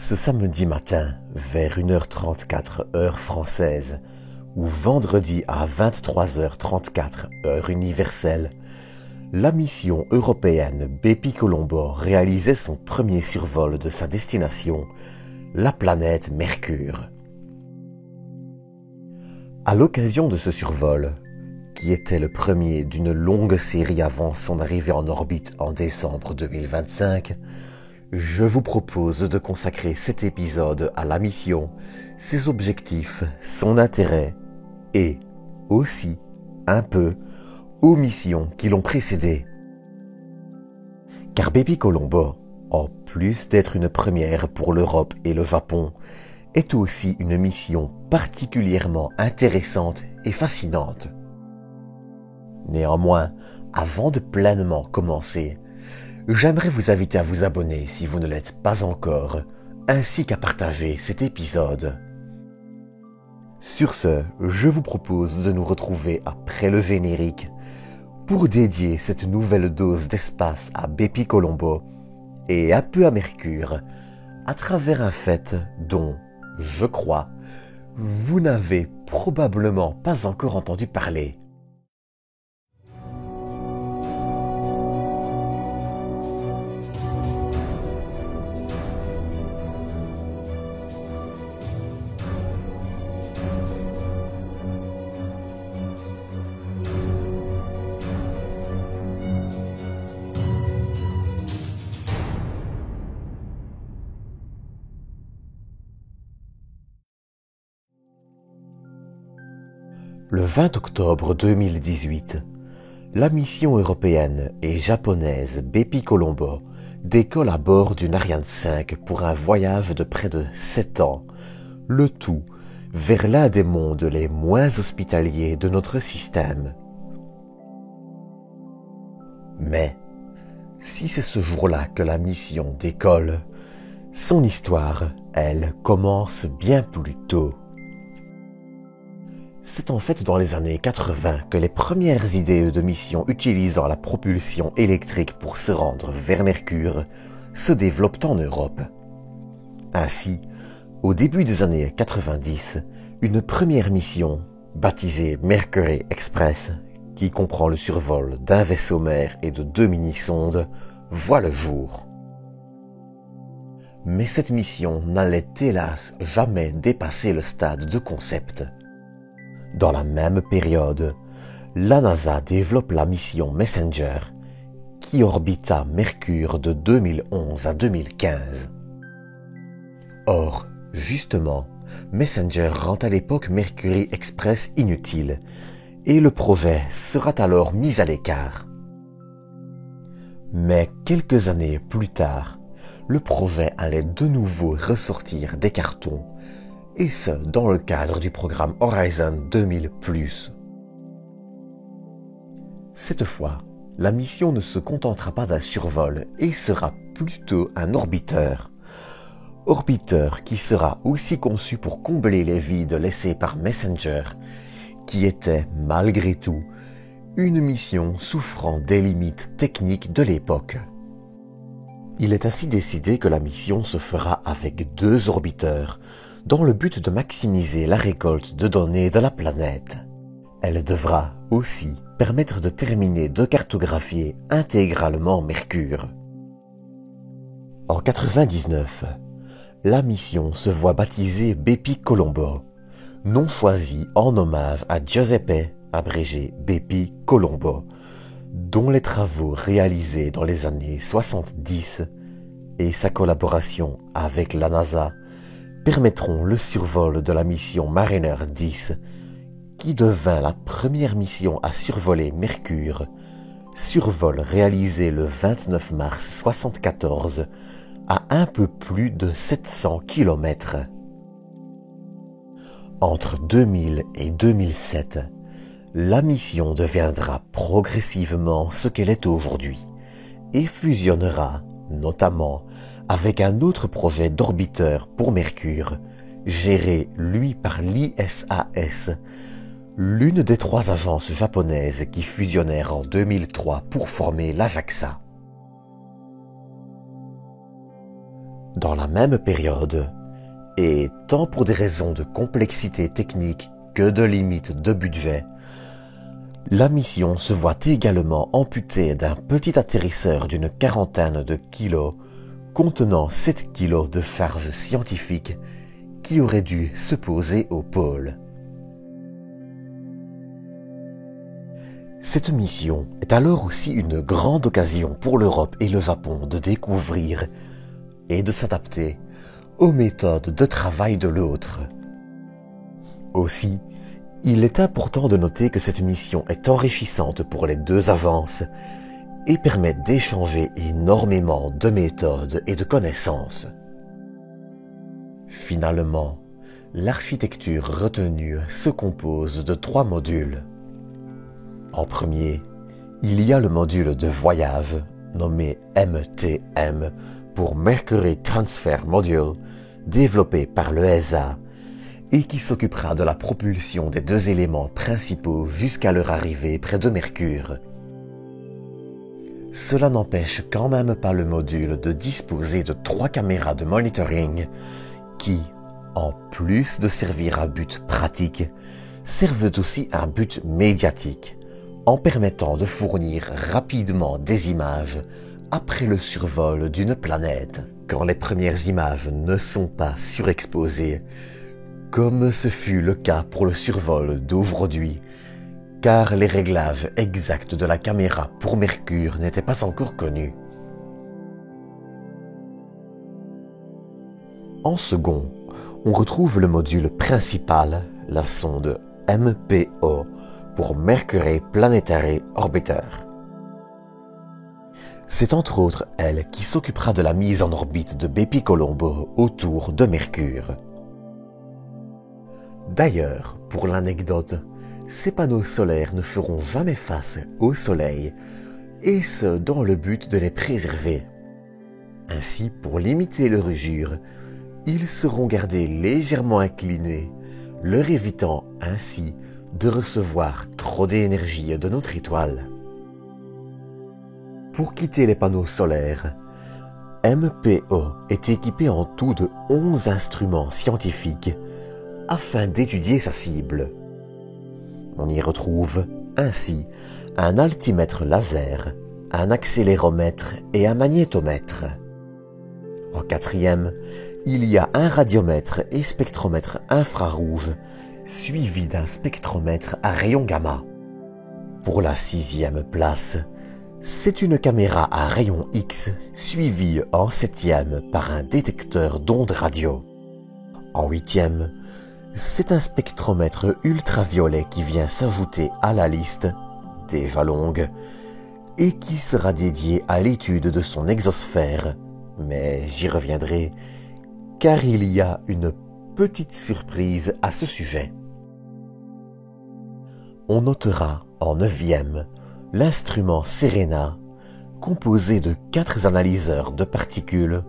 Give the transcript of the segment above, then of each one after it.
Ce samedi matin, vers 1h34 heure française, ou vendredi à 23h34 heure universelle, la mission européenne Bepi-Colombo réalisait son premier survol de sa destination, la planète Mercure. À l'occasion de ce survol, qui était le premier d'une longue série avant son arrivée en orbite en décembre 2025, je vous propose de consacrer cet épisode à la mission, ses objectifs, son intérêt et aussi un peu aux missions qui l'ont précédée. Car Bepi-Colombo, en plus d'être une première pour l'Europe et le Japon, est aussi une mission particulièrement intéressante et fascinante. Néanmoins, avant de pleinement commencer, j'aimerais vous inviter à vous abonner si vous ne l'êtes pas encore, ainsi qu'à partager cet épisode. Sur ce, je vous propose de nous retrouver après le générique pour dédier cette nouvelle dose d'espace à Bepi-Colombo et un peu à Mercure, à travers un fait dont, je crois, vous n'avez probablement pas encore entendu parler. Le 20 octobre 2018, la mission européenne et japonaise Bepi-Colombo décolle à bord d'une Ariane 5 pour un voyage de près de 7 ans, le tout vers l'un des mondes les moins hospitaliers de notre système. Mais, si c'est ce jour-là que la mission décolle, son histoire, elle, commence bien plus tôt. C'est en fait dans les années 80 que les premières idées de mission utilisant la propulsion électrique pour se rendre vers Mercure se développent en Europe. Ainsi, au début des années 90, une première mission, baptisée Mercury Express, qui comprend le survol d'un vaisseau mère et de 2 mini-sondes, voit le jour. Mais cette mission n'allait hélas jamais dépasser le stade de concept. Dans la même période, la NASA développe la mission Messenger, qui orbita Mercure de 2011 à 2015. Or, justement, Messenger rend à l'époque Mercury Express inutile, et le projet sera alors mis à l'écart. Mais quelques années plus tard, le projet allait de nouveau ressortir des cartons, et ce, dans le cadre du programme Horizon 2000+. Cette fois, la mission ne se contentera pas d'un survol et sera plutôt un orbiteur. Orbiteur qui sera aussi conçu pour combler les vides laissés par Messenger, qui était, malgré tout, une mission souffrant des limites techniques de l'époque. Il est ainsi décidé que la mission se fera avec 2 orbiteurs, dans le but de maximiser la récolte de données de la planète. Elle devra aussi permettre de terminer de cartographier intégralement Mercure. En 99, la mission se voit baptisée Bepi-Colombo, nom choisi en hommage à Giuseppe, abrégé Bepi-Colombo, dont les travaux réalisés dans les années 70 et sa collaboration avec la NASA permettront le survol de la mission Mariner 10, qui devint la première mission à survoler Mercure, survol réalisé le 29 mars 1974 à un peu plus de 700 km. Entre 2000 et 2007, la mission deviendra progressivement ce qu'elle est aujourd'hui et fusionnera notamment avec un autre projet d'orbiteur pour Mercure, géré lui par l'ISAS, l'une des 3 agences japonaises qui fusionnèrent en 2003 pour former l'AJAXA. Dans la même période, et tant pour des raisons de complexité technique que de limite de budget, la mission se voit également amputée d'un petit atterrisseur d'une quarantaine de kilos contenant 7 kilos de charge scientifique qui aurait dû se poser au pôle. Cette mission est alors aussi une grande occasion pour l'Europe et le Japon de découvrir et de s'adapter aux méthodes de travail de l'autre. Aussi, il est important de noter que cette mission est enrichissante pour les deux agences et permet d'échanger énormément de méthodes et de connaissances. Finalement, l'architecture retenue se compose de 3 modules. En premier, il y a le module de voyage, nommé MTM pour Mercury Transfer Module, développé par l'ESA et qui s'occupera de la propulsion des 2 éléments principaux jusqu'à leur arrivée près de Mercure. Cela n'empêche quand même pas le module de disposer de 3 caméras de monitoring qui, en plus de servir un but pratique, servent aussi un but médiatique, en permettant de fournir rapidement des images après le survol d'une planète, quand les premières images ne sont pas surexposées, comme ce fut le cas pour le survol d'aujourd'hui, car les réglages exacts de la caméra pour Mercure n'étaient pas encore connus. En second, on retrouve le module principal, la sonde MPO, pour Mercury Planetary Orbiter. C'est entre autres elle qui s'occupera de la mise en orbite de Bepi Colombo autour de Mercure. D'ailleurs, pour l'anecdote, ces panneaux solaires ne feront jamais face au Soleil, et ce dans le but de les préserver. Ainsi, pour limiter leur usure, ils seront gardés légèrement inclinés, leur évitant ainsi de recevoir trop d'énergie de notre étoile. Pour quitter les panneaux solaires, MPO est équipé en tout de 11 instruments scientifiques afin d'étudier sa cible. On y retrouve ainsi un altimètre laser, un accéléromètre et un magnétomètre. En quatrième, il y a un radiomètre et spectromètre infrarouge, suivi d'un spectromètre à rayon gamma. Pour la 6e place, c'est une caméra à rayon X, suivie en 7e par un détecteur d'ondes radio. En 8e, c'est un spectromètre ultraviolet qui vient s'ajouter à la liste, déjà longue, et qui sera dédié à l'étude de son exosphère, mais j'y reviendrai, car il y a une petite surprise à ce sujet. On notera en 9e l'instrument Serena, composé de 4 analyseurs de particules,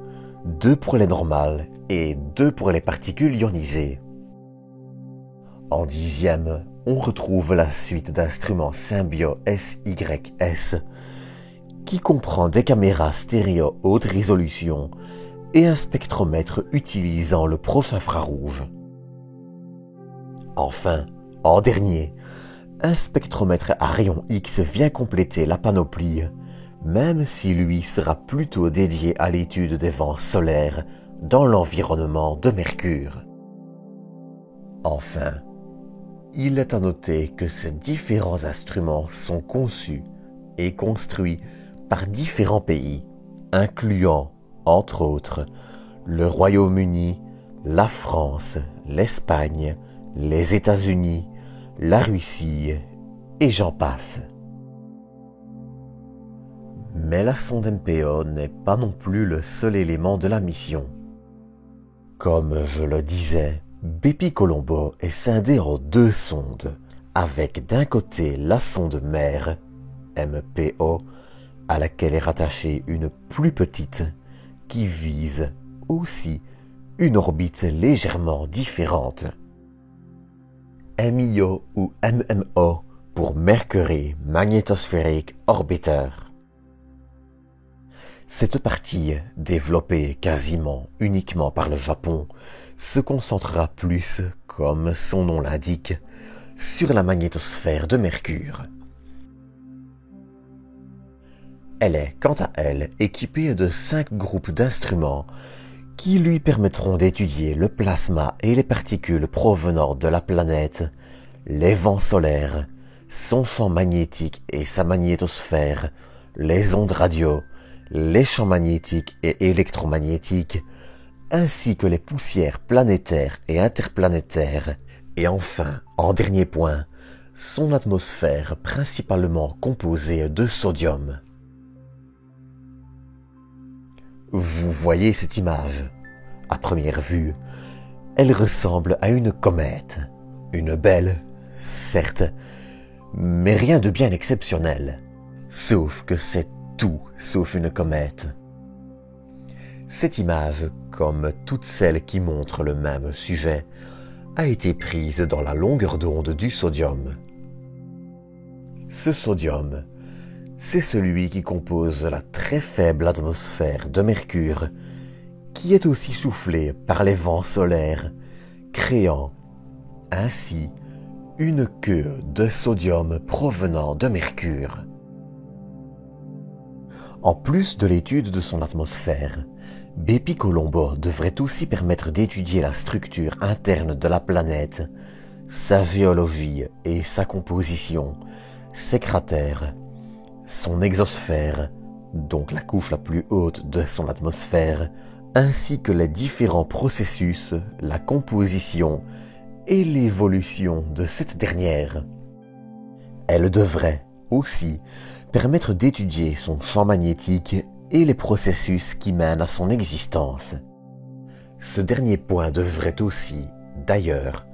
2 pour les normales et 2 pour les particules ionisées. En 10e, on retrouve la suite d'instruments Symbio SYS, qui comprend des caméras stéréo haute résolution et un spectromètre utilisant le proche infrarouge. Enfin, en dernier, un spectromètre à rayon X vient compléter la panoplie, même si lui sera plutôt dédié à l'étude des vents solaires dans l'environnement de Mercure. Enfin, il est à noter que ces différents instruments sont conçus et construits par différents pays, incluant, entre autres, le Royaume-Uni, la France, l'Espagne, les États-Unis, la Russie, et j'en passe. Mais la sonde MPO n'est pas non plus le seul élément de la mission. Comme je le disais, Bepi Colombo est scindé en 2 sondes, avec d'un côté la sonde mère, MPO, à laquelle est rattachée une plus petite, qui vise aussi une orbite légèrement différente. MIO ou MMO pour Mercury Magnetospheric Orbiter. Cette partie, développée quasiment uniquement par le Japon, se concentrera plus, comme son nom l'indique, sur la magnétosphère de Mercure. Elle est, quant à elle, équipée de 5 groupes d'instruments qui lui permettront d'étudier le plasma et les particules provenant de la planète, les vents solaires, son champ magnétique et sa magnétosphère, les ondes radio, les champs magnétiques et électromagnétiques, ainsi que les poussières planétaires et interplanétaires, et enfin, en dernier point, son atmosphère principalement composée de sodium. Vous voyez cette image. À première vue, elle ressemble à une comète. Une belle, certes, mais rien de bien exceptionnel. Sauf que c'est tout sauf une comète. Cette image, comme toutes celles qui montrent le même sujet, a été prise dans la longueur d'onde du sodium. Ce sodium, c'est celui qui compose la très faible atmosphère de Mercure, qui est aussi soufflée par les vents solaires, créant ainsi une queue de sodium provenant de Mercure. En plus de l'étude de son atmosphère, Bepi Colombo devrait aussi permettre d'étudier la structure interne de la planète, sa géologie et sa composition, ses cratères, son exosphère, donc la couche la plus haute de son atmosphère, ainsi que les différents processus, la composition et l'évolution de cette dernière. Elle devrait aussi permettre d'étudier son champ magnétique et les processus qui mènent à son existence. Ce dernier point devrait aussi, d'ailleurs,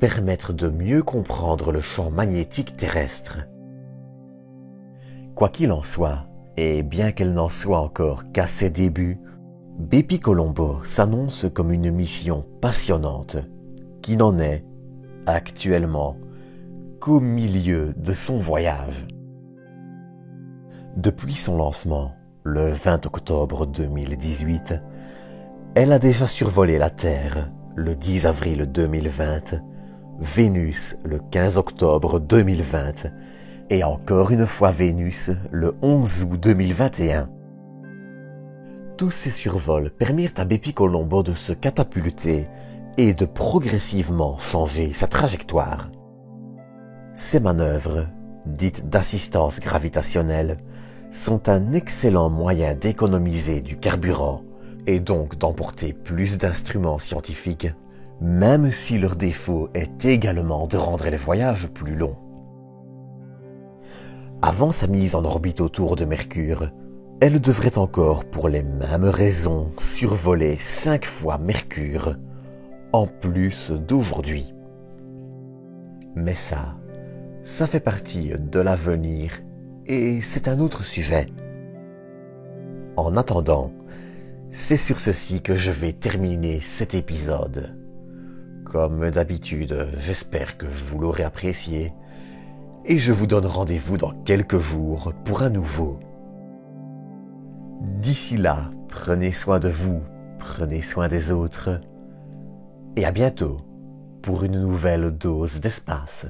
permettre de mieux comprendre le champ magnétique terrestre. Quoi qu'il en soit, et bien qu'elle n'en soit encore qu'à ses débuts, Bepi Colombo s'annonce comme une mission passionnante, qui n'en est, actuellement, qu'au milieu de son voyage. Depuis son lancement, le 20 octobre 2018, elle a déjà survolé la Terre le 10 avril 2020, Vénus le 15 octobre 2020 et encore une fois Vénus le 11 août 2021. Tous ces survols permirent à Bepi Colombo de se catapulter et de progressivement changer sa trajectoire. Ces manœuvres, dites d'assistance gravitationnelle, sont un excellent moyen d'économiser du carburant et donc d'emporter plus d'instruments scientifiques, même si leur défaut est également de rendre les voyages plus longs. Avant sa mise en orbite autour de Mercure, elle devrait encore, pour les mêmes raisons, survoler 5 fois Mercure, en plus d'aujourd'hui. Mais ça fait partie de l'avenir et c'est un autre sujet. En attendant, c'est sur ceci que je vais terminer cet épisode. Comme d'habitude, j'espère que vous l'aurez apprécié et je vous donne rendez-vous dans quelques jours pour un nouveau. D'ici là, prenez soin de vous, prenez soin des autres et à bientôt pour une nouvelle dose d'espace.